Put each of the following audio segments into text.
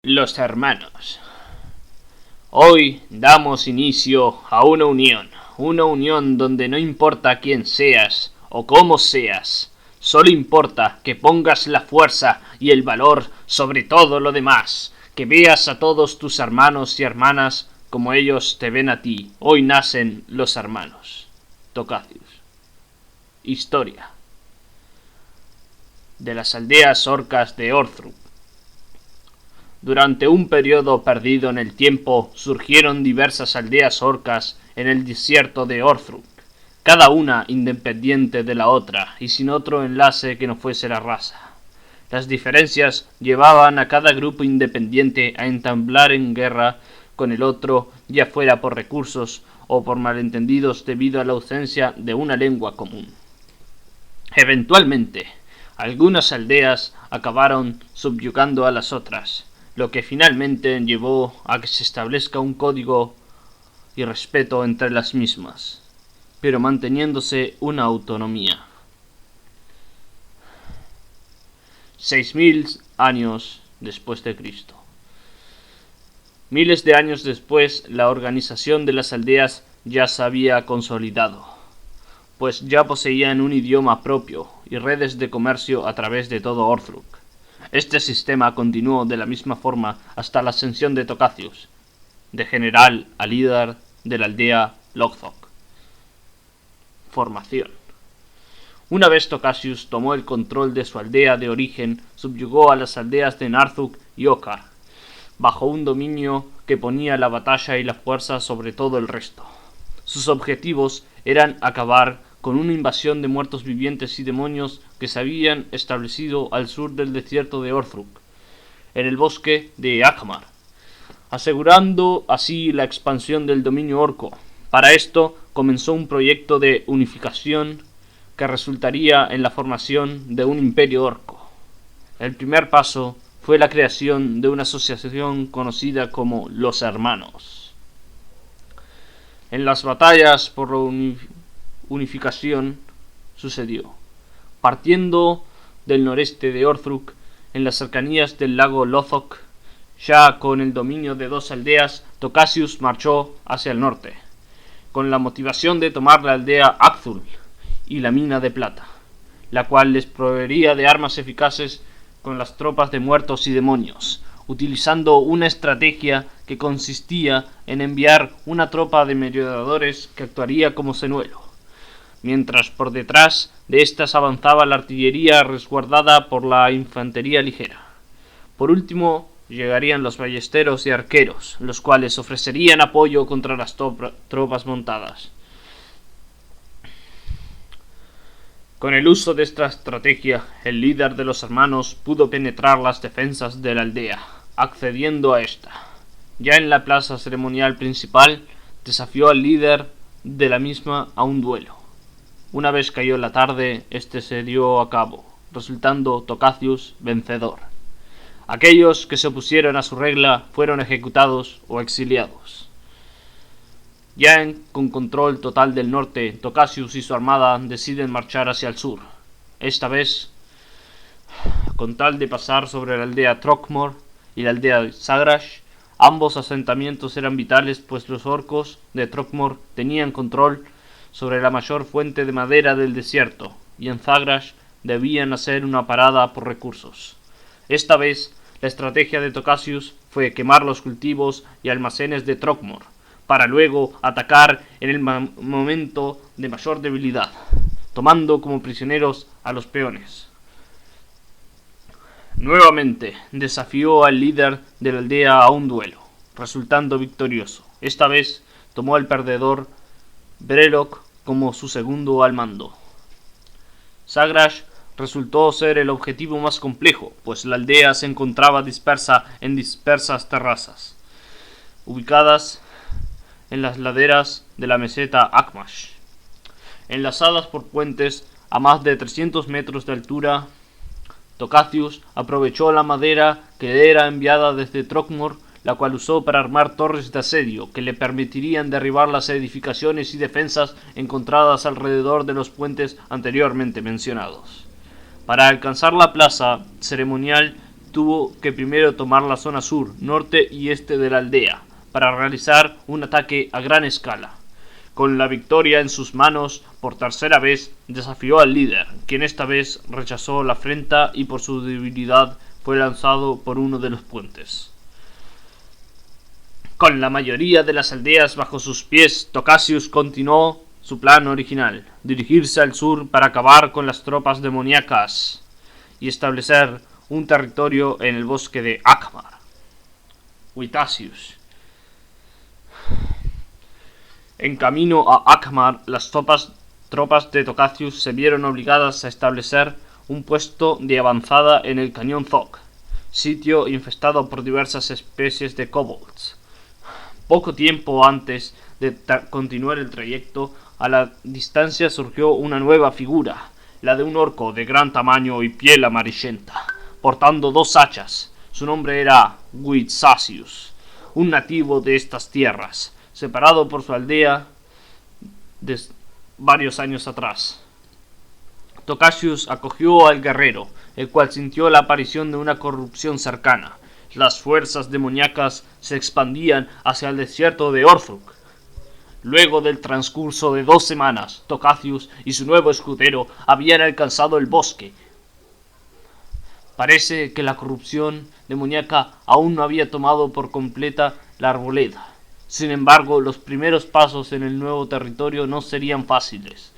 Los hermanos. Hoy damos inicio a una unión donde no importa quién seas o cómo seas, solo importa que pongas la fuerza y el valor sobre todo lo demás, que veas a todos tus hermanos y hermanas como ellos te ven a ti. Hoy nacen los hermanos. Tocacius. Historia de las aldeas orcas de Orthruk. Durante un periodo perdido en el tiempo, surgieron diversas aldeas orcas en el desierto de Orthruk, cada una independiente de la otra y sin otro enlace que no fuese la raza. Las diferencias llevaban a cada grupo independiente a entablar en guerra con el otro, ya fuera por recursos o por malentendidos debido a la ausencia de una lengua común. Eventualmente, algunas aldeas acabaron subyugando a las otras, lo que finalmente llevó a que se establezca un código y respeto entre las mismas, pero manteniéndose una autonomía. 6000 años después de Cristo. Miles de años después, la organización de las aldeas ya se había consolidado, pues ya poseían un idioma propio y redes de comercio a través de todo Orthruk. Este sistema continuó de la misma forma hasta la ascensión de Tocacius, de general a líder de la aldea Lothok. Formación. Una vez Tocacius tomó el control de su aldea de origen, subyugó a las aldeas de Narthuk y Okkar, bajo un dominio que ponía la batalla y la fuerza sobre todo el resto. Sus objetivos eran acabar con una invasión de muertos vivientes y demonios que se habían establecido al sur del desierto de Orthruk, en el bosque de Akmar, asegurando así la expansión del dominio orco. Para esto comenzó un proyecto de unificación que resultaría en la formación de un imperio orco. El primer paso fue la creación de una asociación conocida como los Hermanos. En las batallas por la unificación sucedió, partiendo del noreste de Orthruk, en las cercanías del lago Lothok, ya con el dominio de dos aldeas. Tocacius marchó hacia el norte, con la motivación de tomar la aldea Akthul y la mina de plata, la cual les proveería de armas eficaces con las tropas de muertos y demonios, utilizando una estrategia que consistía en enviar una tropa de merodeadores que actuaría como señuelo, mientras por detrás de éstas avanzaba la artillería resguardada por la infantería ligera. Por último llegarían los ballesteros y arqueros, los cuales ofrecerían apoyo contra las tropas montadas. Con el uso de esta estrategia, el líder de los hermanos pudo penetrar las defensas de la aldea, accediendo a esta. Ya en la plaza ceremonial principal, desafió al líder de la misma a un duelo. Una vez cayó la tarde, este se dio a cabo, resultando Tocacius vencedor. Aquellos que se opusieron a su regla fueron ejecutados o exiliados. Ya con control total del norte, Tocacius y su armada deciden marchar hacia el sur. Esta vez, con tal de pasar sobre la aldea Trogmor y la aldea Sagrash. Ambos asentamientos eran vitales, pues los orcos de Trogmor tenían control sobre la mayor fuente de madera del desierto, y en Sagrash debían hacer una parada por recursos. Esta vez, la estrategia de Tocacius fue quemar los cultivos y almacenes de Trogmor, para luego atacar en el momento de mayor debilidad, tomando como prisioneros a los peones. Nuevamente desafió al líder de la aldea a un duelo, resultando victorioso. Esta vez tomó al perdedor Brelok como su segundo al mando. Sagrash resultó ser el objetivo más complejo, pues la aldea se encontraba dispersa en dispersas terrazas, ubicadas en las laderas de la meseta Akmash, enlazadas por puentes a más de 300 metros de altura. Tocacius aprovechó la madera que era enviada desde Trogmor, la cual usó para armar torres de asedio que le permitirían derribar las edificaciones y defensas encontradas alrededor de los puentes anteriormente mencionados. Para alcanzar la plaza ceremonial tuvo que primero tomar la zona sur, norte y este de la aldea, para realizar un ataque a gran escala. Con la victoria en sus manos, por tercera vez desafió al líder, quien esta vez rechazó la afrenta y por su debilidad fue lanzado por uno de los puentes. Con la mayoría de las aldeas bajo sus pies, Tocasius continuó su plan original, dirigirse al sur para acabar con las tropas demoníacas y establecer un territorio en el bosque de Akmar. Witasius. En camino a Akmar, las tropas de Tocasius se vieron obligadas a establecer un puesto de avanzada en el cañón Zog, sitio infestado por diversas especies de kobolds. Poco tiempo antes de continuar el trayecto, a la distancia surgió una nueva figura, la de un orco de gran tamaño y piel amarillenta, portando 2 hachas. Su nombre era Witsasius, un nativo de estas tierras, separado por su aldea varios años atrás. Tocasius acogió al guerrero, el cual sintió la aparición de una corrupción cercana. Las fuerzas demoníacas se expandían hacia el desierto de Orthruk. Luego del transcurso de 2 semanas, Tocasius y su nuevo escudero habían alcanzado el bosque. Parece que la corrupción demoníaca aún no había tomado por completa la arboleda. Sin embargo, los primeros pasos en el nuevo territorio no serían fáciles.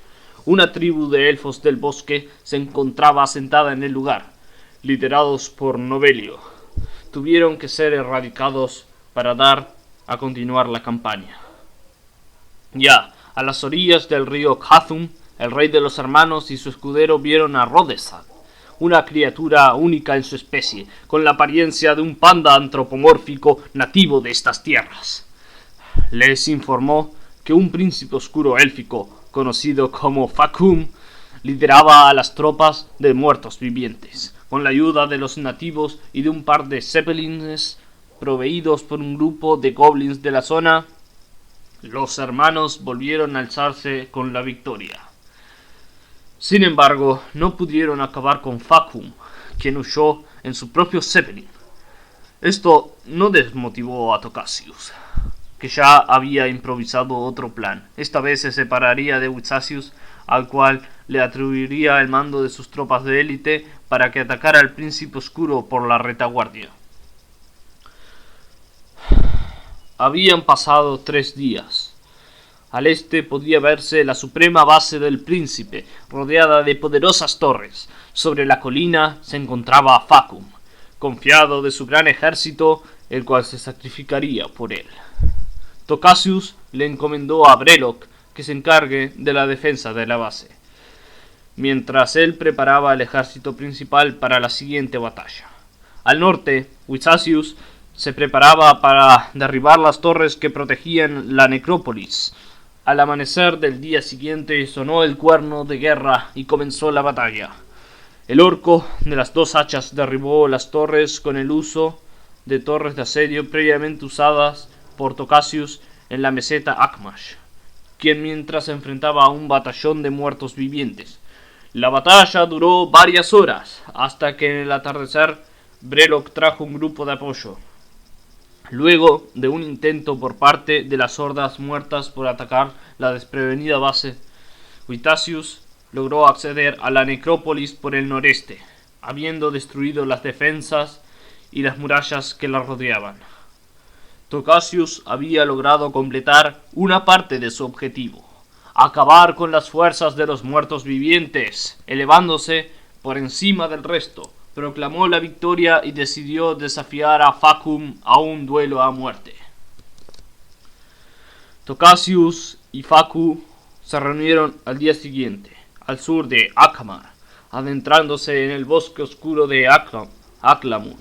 Una tribu de elfos del bosque se encontraba asentada en el lugar, liderados por Novelio. Tuvieron que ser erradicados para dar a continuar la campaña. Ya, a las orillas del río Khazum, el rey de los hermanos y su escudero vieron a Rodesad, una criatura única en su especie, con la apariencia de un panda antropomórfico nativo de estas tierras. Les informó que un príncipe oscuro élfico, conocido como Fakum, lideraba a las tropas de muertos vivientes. Con la ayuda de los nativos y de un par de zeppelines proveídos por un grupo de goblins de la zona, los hermanos volvieron a alzarse con la victoria. Sin embargo, no pudieron acabar con Fakum, quien huyó en su propio zeppelin. Esto no desmotivó a Tocasius, que ya había improvisado otro plan. Esta vez se separaría de Witsasius, al cual le atribuiría el mando de sus tropas de élite para que atacara al príncipe oscuro por la retaguardia. Habían pasado 3 días. Al este podía verse la suprema base del príncipe, rodeada de poderosas torres. Sobre la colina se encontraba Fakum, confiado de su gran ejército, el cual se sacrificaría por él. Tocasius le encomendó a Brelok que se encargue de la defensa de la base, mientras él preparaba el ejército principal para la siguiente batalla. Al norte, Witsasius se preparaba para derribar las torres que protegían la necrópolis. Al amanecer del día siguiente sonó el cuerno de guerra y comenzó la batalla. El orco de las 2 hachas derribó las torres con el uso de torres de asedio previamente usadas por Tocasius en la meseta Akmash, quien mientras se enfrentaba a un batallón de muertos vivientes. La batalla duró varias horas, hasta que en el atardecer Brelok trajo un grupo de apoyo. Luego de un intento por parte de las hordas muertas por atacar la desprevenida base, Witasius logró acceder a la necrópolis por el noreste, habiendo destruido las defensas y las murallas que la rodeaban. Tocasius había logrado completar una parte de su objetivo: acabar con las fuerzas de los muertos vivientes. Elevándose por encima del resto, proclamó la victoria y decidió desafiar a Fakum a un duelo a muerte. Tocasius y Faku se reunieron al día siguiente, al sur de Akmar, adentrándose en el bosque oscuro de Aklamur,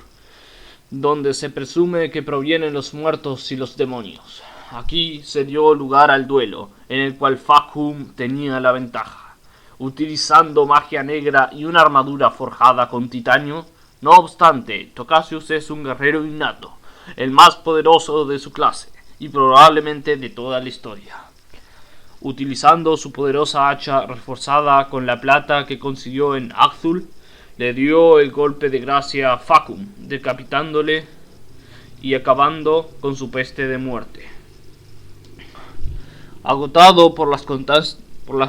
donde se presume que provienen los muertos y los demonios. Aquí se dio lugar al duelo, en el cual Fakum tenía la ventaja. Utilizando magia negra y una armadura forjada con titanio, no obstante, Tocasius es un guerrero innato, el más poderoso de su clase, y probablemente de toda la historia. Utilizando su poderosa hacha reforzada con la plata que consiguió en Akthul, le dio el golpe de gracia a Facum, decapitándole y acabando con su peste de muerte. Agotado por las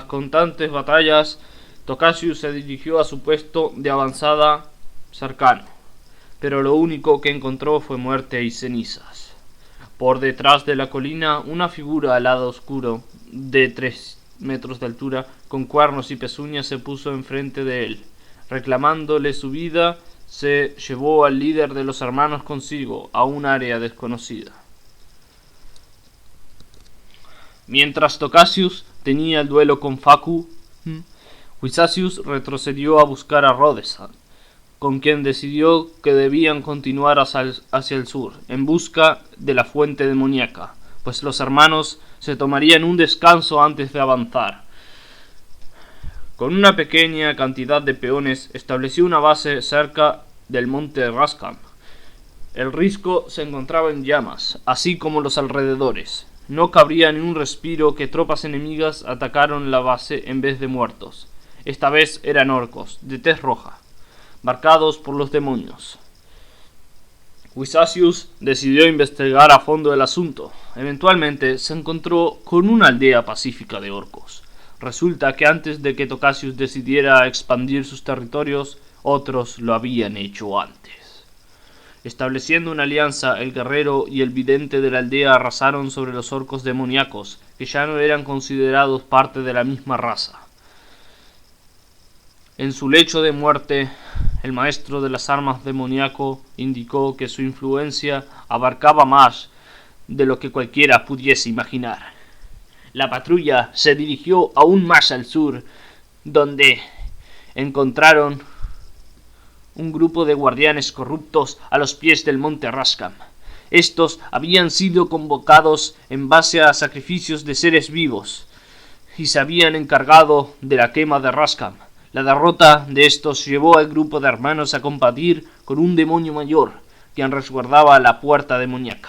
constantes batallas, Tocasius se dirigió a su puesto de avanzada cercano, pero lo único que encontró fue muerte y cenizas. Por detrás de la colina, una figura al lado oscuro, de 3 metros de altura, con cuernos y pezuñas, se puso enfrente de él. Reclamándole su vida, se llevó al líder de los hermanos consigo a un área desconocida. Mientras Tocasius tenía el duelo con Facu, Wisasius retrocedió a buscar a Rhodesan, con quien decidió que debían continuar hacia el sur, en busca de la fuente demoníaca, pues los hermanos se tomarían un descanso antes de avanzar. Con una pequeña cantidad de peones estableció una base cerca del monte Raskam. El risco se encontraba en llamas, así como los alrededores. No cabría ni un respiro que tropas enemigas atacaron la base en vez de muertos. Esta vez eran orcos, de tez roja, marcados por los demonios. Wisasius decidió investigar a fondo el asunto. Eventualmente se encontró con una aldea pacífica de orcos. Resulta que antes de que Tocasius decidiera expandir sus territorios, otros lo habían hecho antes. Estableciendo una alianza, el guerrero y el vidente de la aldea arrasaron sobre los orcos demoníacos, que ya no eran considerados parte de la misma raza. En su lecho de muerte, el maestro de las armas demoníaco indicó que su influencia abarcaba más de lo que cualquiera pudiese imaginar. La patrulla se dirigió aún más al sur, donde encontraron un grupo de guardianes corruptos a los pies del monte Raskam. Estos habían sido convocados en base a sacrificios de seres vivos y se habían encargado de la quema de Raskam. La derrota de estos llevó al grupo de hermanos a combatir con un demonio mayor, quien resguardaba la puerta demoníaca.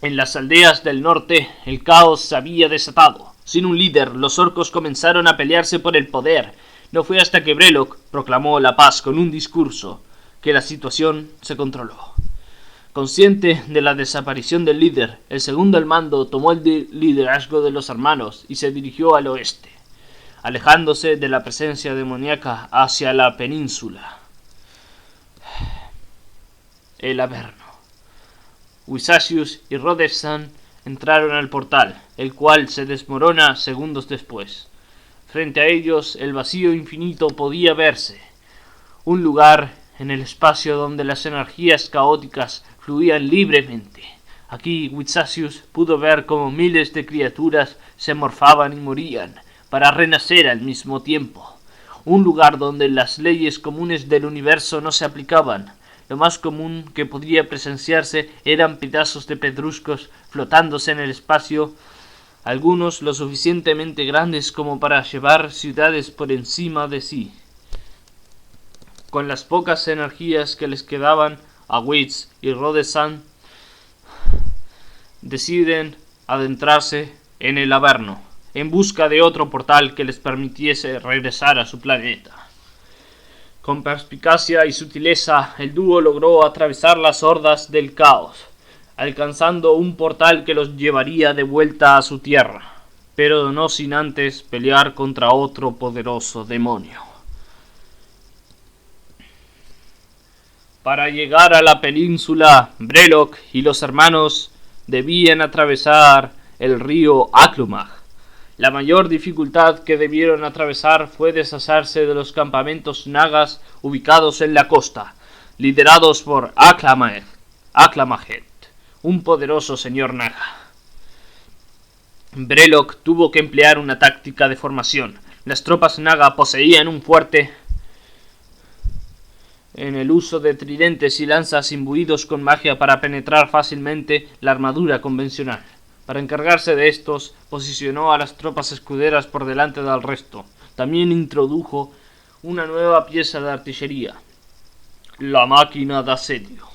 En las aldeas del norte, el caos se había desatado. Sin un líder, los orcos comenzaron a pelearse por el poder. No fue hasta que Brelok proclamó la paz con un discurso que la situación se controló. Consciente de la desaparición del líder, el segundo al mando tomó el liderazgo de los hermanos y se dirigió al oeste, alejándose de la presencia demoníaca hacia la península. El Averno. Wisasius y Rhodesan entraron al portal, el cual se desmorona segundos después. Frente a ellos, el vacío infinito podía verse, un lugar en el espacio donde las energías caóticas fluían libremente. Aquí Wisasius pudo ver cómo miles de criaturas se morfaban y morían, para renacer al mismo tiempo. Un lugar donde las leyes comunes del universo no se aplicaban. Lo más común que podía presenciarse eran pedazos de pedruscos flotándose en el espacio, algunos lo suficientemente grandes como para llevar ciudades por encima de sí. Con las pocas energías que les quedaban a Witz y Rhodesan, deciden adentrarse en el Averno, en busca de otro portal que les permitiese regresar a su planeta. Con perspicacia y sutileza, el dúo logró atravesar las hordas del caos, alcanzando un portal que los llevaría de vuelta a su tierra, pero no sin antes pelear contra otro poderoso demonio. Para llegar a la península, Brelok y los hermanos debían atravesar el río Aklumag. La mayor dificultad que debieron atravesar fue deshacerse de los campamentos nagas ubicados en la costa, liderados por Aklamahet, un poderoso señor naga. Brelok tuvo que emplear una táctica de formación. Las tropas naga poseían un fuerte en el uso de tridentes y lanzas imbuidos con magia para penetrar fácilmente la armadura convencional. Para encargarse de estos, posicionó a las tropas escuderas por delante del resto. También introdujo una nueva pieza de artillería, la máquina de asedio.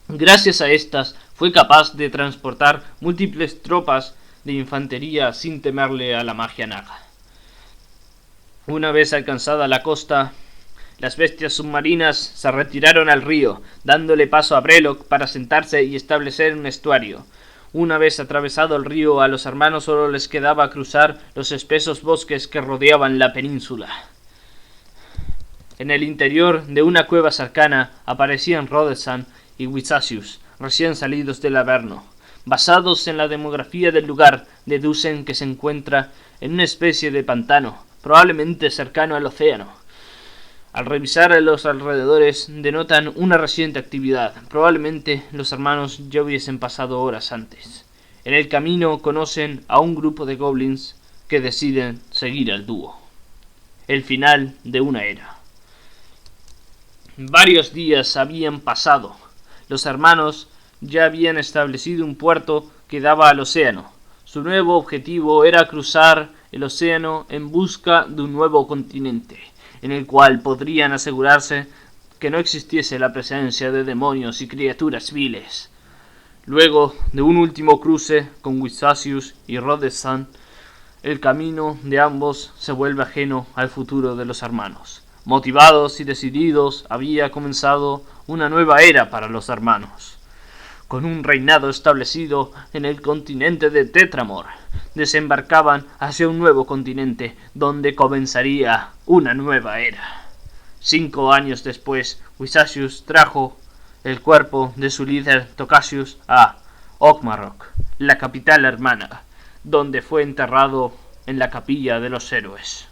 Gracias a estas, fue capaz de transportar múltiples tropas de infantería sin temerle a la magia naga. Una vez alcanzada la costa, las bestias submarinas se retiraron al río, dándole paso a Brelock para sentarse y establecer un estuario. Una vez atravesado el río, a los hermanos solo les quedaba cruzar los espesos bosques que rodeaban la península. En el interior de una cueva cercana aparecían Rhodesan y Wisasius, recién salidos del Averno. Basados en la demografía del lugar, deducen que se encuentra en una especie de pantano, probablemente cercano al océano. Al revisar los alrededores denotan una reciente actividad. Probablemente los hermanos ya hubiesen pasado horas antes. En el camino conocen a un grupo de goblins que deciden seguir al dúo. El final de una era. Varios días habían pasado. Los hermanos ya habían establecido un puerto que daba al océano. Su nuevo objetivo era cruzar el océano en busca de un nuevo continente, en el cual podrían asegurarse que no existiese la presencia de demonios y criaturas viles. Luego de un último cruce con Wisasius y Rhodesan, el camino de ambos se vuelve ajeno al futuro de los hermanos. Motivados y decididos, había comenzado una nueva era para los hermanos. Con un reinado establecido en el continente de Tetramor, desembarcaban hacia un nuevo continente donde comenzaría una nueva era. 5 años después, Wisasius trajo el cuerpo de su líder Tocasius a Okmarok, la capital hermana, donde fue enterrado en la capilla de los héroes.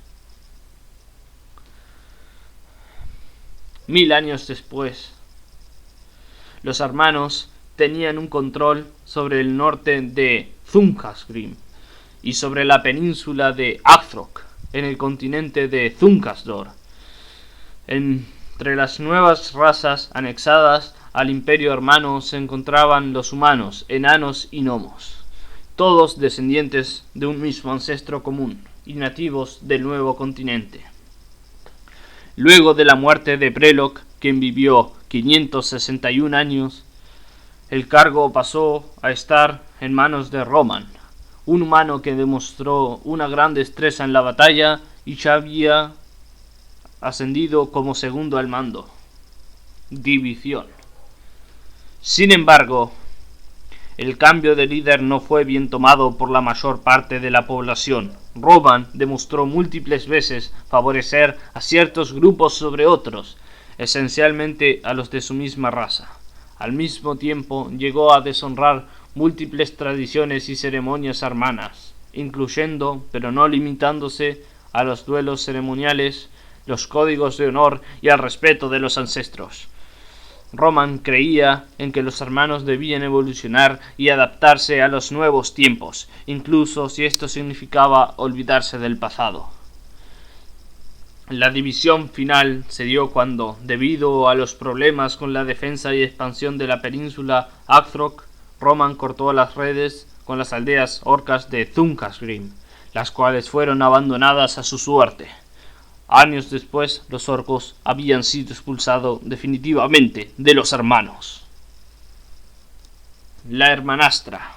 1000 años después, los hermanos tenían un control sobre el norte de Thunkarsgrim y sobre la península de Akthrock, en el continente de Thunkasdor. Entre las nuevas razas anexadas al imperio hermano se encontraban los humanos, enanos y gnomos, todos descendientes de un mismo ancestro común y nativos del nuevo continente. Luego de la muerte de Brelock, quien vivió 561 años, el cargo pasó a estar en manos de Roman, un humano que demostró una gran destreza en la batalla y ya había ascendido como segundo al mando. División. Sin embargo, el cambio de líder no fue bien tomado por la mayor parte de la población. Roman demostró múltiples veces favorecer a ciertos grupos sobre otros, esencialmente a los de su misma raza. Al mismo tiempo, llegó a deshonrar múltiples tradiciones y ceremonias hermanas, incluyendo, pero no limitándose, a los duelos ceremoniales, los códigos de honor y al respeto de los ancestros. Roman creía en que los hermanos debían evolucionar y adaptarse a los nuevos tiempos, incluso si esto significaba olvidarse del pasado. La división final se dio cuando, debido a los problemas con la defensa y expansión de la península Akthrock, Roman cortó las redes con las aldeas orcas de Thunkarsgrim, las cuales fueron abandonadas a su suerte. Años después, los orcos habían sido expulsados definitivamente de los hermanos. La hermanastra.